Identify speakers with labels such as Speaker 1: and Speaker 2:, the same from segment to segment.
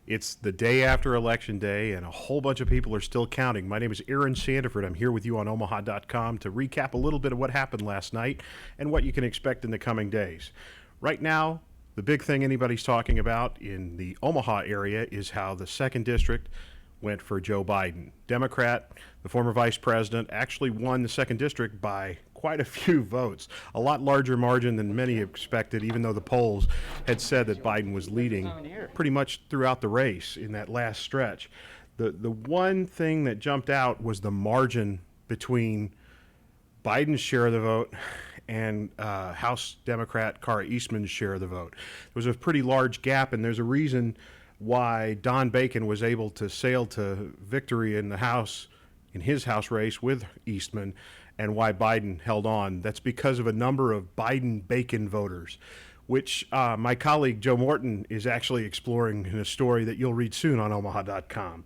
Speaker 1: It's the day after Election Day, and a whole bunch of people are still counting. My name is Aaron Sanderford. I'm here with you on Omaha.com to recap a little bit of what happened last night and what you can expect in the coming days. Right now, the big thing anybody's talking about in the Omaha area is how the 2nd District went for Joe Biden. Democrat, the former vice president, actually won the 2nd District by quite a few votes, a lot larger margin than many expected, even though the polls had said that Biden was leading pretty much throughout the race in that last stretch. The one thing that jumped out was the margin between Biden's share of the vote and House Democrat Kara Eastman's share of the vote. There was a pretty large gap, and there's a reason why Don Bacon was able to sail to victory in the House, in his House race with Eastman, and why Biden held on. That's because of a number of Biden-Bacon voters, which my colleague Joe Morton is actually exploring in a story that you'll read soon on Omaha.com.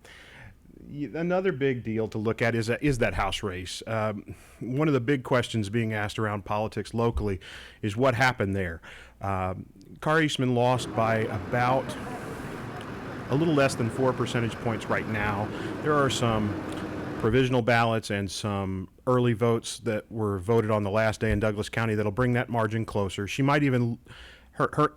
Speaker 1: Another big deal to look at is that House race. One of the big questions being asked around politics locally is what happened there. Kara Eastman lost by about a little less than 4 percentage points right now. There are some provisional ballots and some early votes that were voted on the last day in Douglas County that'll bring that margin closer. She might even, her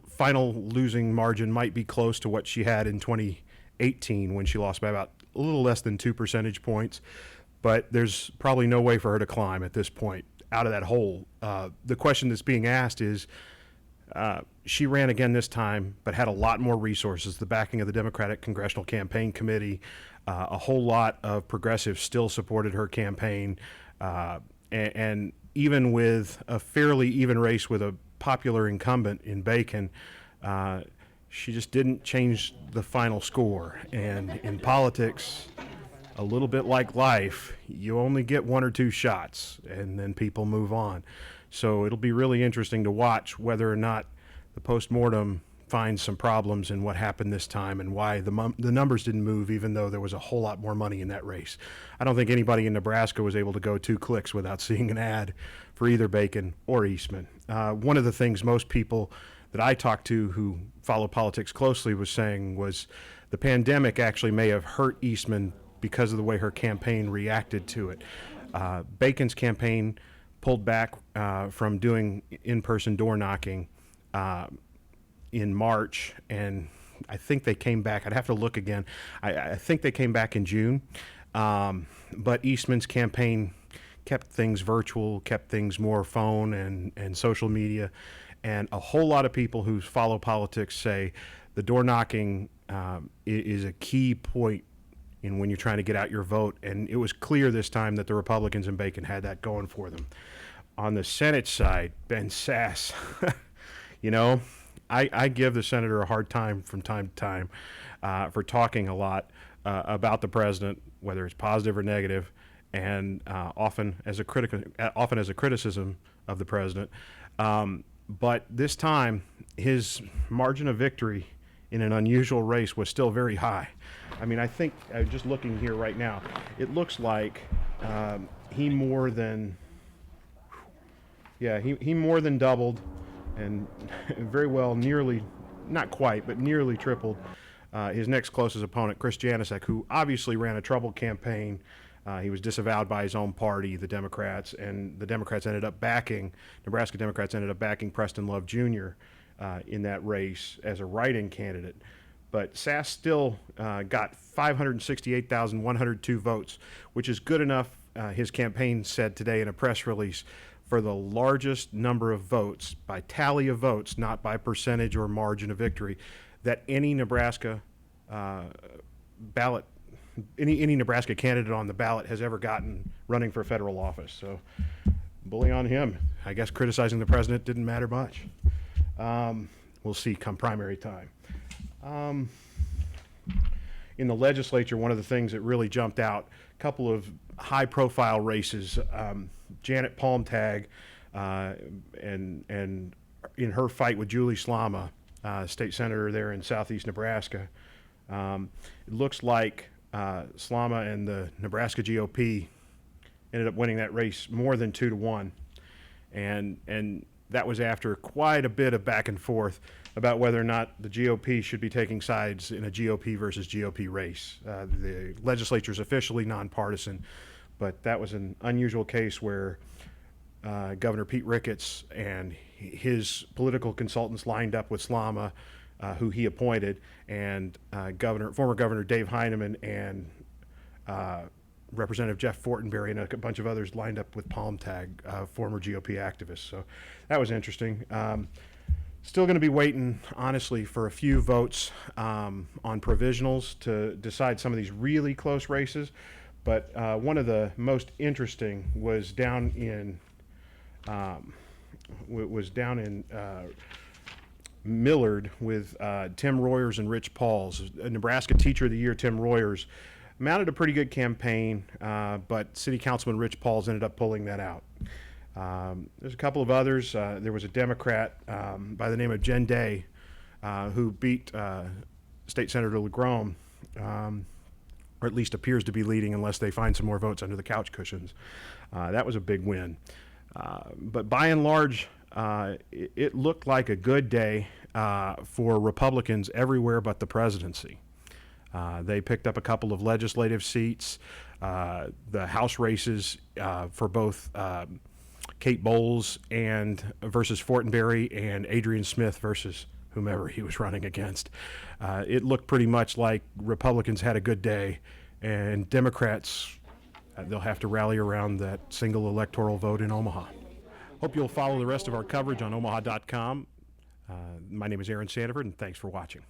Speaker 1: final losing margin might be close to what she had in 2018 when she lost by about a little less than 2 percentage points. But there's probably no way for her to climb at this point out of that hole. The question that's being asked is, she ran again this time, but had a lot more resources, the backing of the Democratic Congressional Campaign Committee. A whole lot of progressives still supported her campaign. And even with a fairly even race with a popular incumbent in Bacon, she just didn't change the final score. And in politics, a little bit like life, you only get 1 or 2 shots, and then people move on. So it'll be really interesting to watch whether or not the postmortem finds some problems in what happened this time and why the numbers didn't move, even though there was a whole lot more money in that race. I don't think anybody in Nebraska was able to go 2 clicks without seeing an ad for either Bacon or Eastman. One of the things most people that I talked to who follow politics closely was saying was the pandemic actually may have hurt Eastman because of the way her campaign reacted to it. Bacon's campaign pulled back from doing in-person door knocking in March, and I think they came back. I'd have to look again. I think they came back in June, but Eastman's campaign kept things virtual, kept things more phone and social media, and a whole lot of people who follow politics say the door knocking is a key point in when you're trying to get out your vote, and it was clear this time that the Republicans in Bacon had that going for them. On the Senate side, Ben Sasse, you know, I give the senator a hard time from time to time for talking a lot about the president, whether it's positive or negative, and often as a criticism of the president. But this time, his margin of victory in an unusual race was still very high. I mean, I think just looking here right now, it looks like he more than doubled, and very well nearly, not quite, but nearly tripled his next closest opponent, Chris Janasek, who obviously ran a troubled campaign. He was disavowed by his own party, the Democrats, and the Nebraska Democrats ended up backing Preston Love Jr. In that race as a write-in candidate. But Sasse still got 568,102 votes, which is good enough, his campaign said today in a press release, for the largest number of votes, by tally of votes, not by percentage or margin of victory, that any Nebraska any Nebraska candidate on the ballot has ever gotten running for federal office. So, bully on him. I guess criticizing the president didn't matter much. We'll see come primary time. In the legislature, one of the things that really jumped out, a couple of high-profile races, Janet Palmtag, and in her fight with Julie Slama, state senator there in southeast Nebraska. It looks like Slama and the Nebraska GOP ended up winning that race more than 2-1, and that was after quite a bit of back and forth. about whether or not the GOP should be taking sides in a GOP versus GOP race. The legislature is officially nonpartisan, but that was an unusual case where Governor Pete Ricketts and his political consultants lined up with Slama, who he appointed, and former Governor Dave Heineman and Representative Jeff Fortenberry and a bunch of others lined up with Palm Tag, former GOP activists. So that was interesting. Still going to be waiting, honestly, for a few votes on provisionals to decide some of these really close races. But one of the most interesting was down in Millard with Tim Royers and Rich Pauls. A Nebraska Teacher of the Year, Tim Royers, mounted a pretty good campaign, but City Councilman Rich Pauls ended up pulling that out. There's a couple of others. There was a Democrat by the name of Jen Day who beat State Senator LaGrome, or at least appears to be leading unless they find some more votes under the couch cushions. That was a big win. But by and large, it looked like a good day for Republicans everywhere but the presidency. They picked up a couple of legislative seats. The House races for both Kate Bowles versus Fortenberry and Adrian Smith versus whomever he was running against. It looked pretty much like Republicans had a good day, and Democrats, they'll have to rally around that single electoral vote in Omaha. Hope you'll follow the rest of our coverage on omaha.com. My name is Aaron Sanderford, and thanks for watching.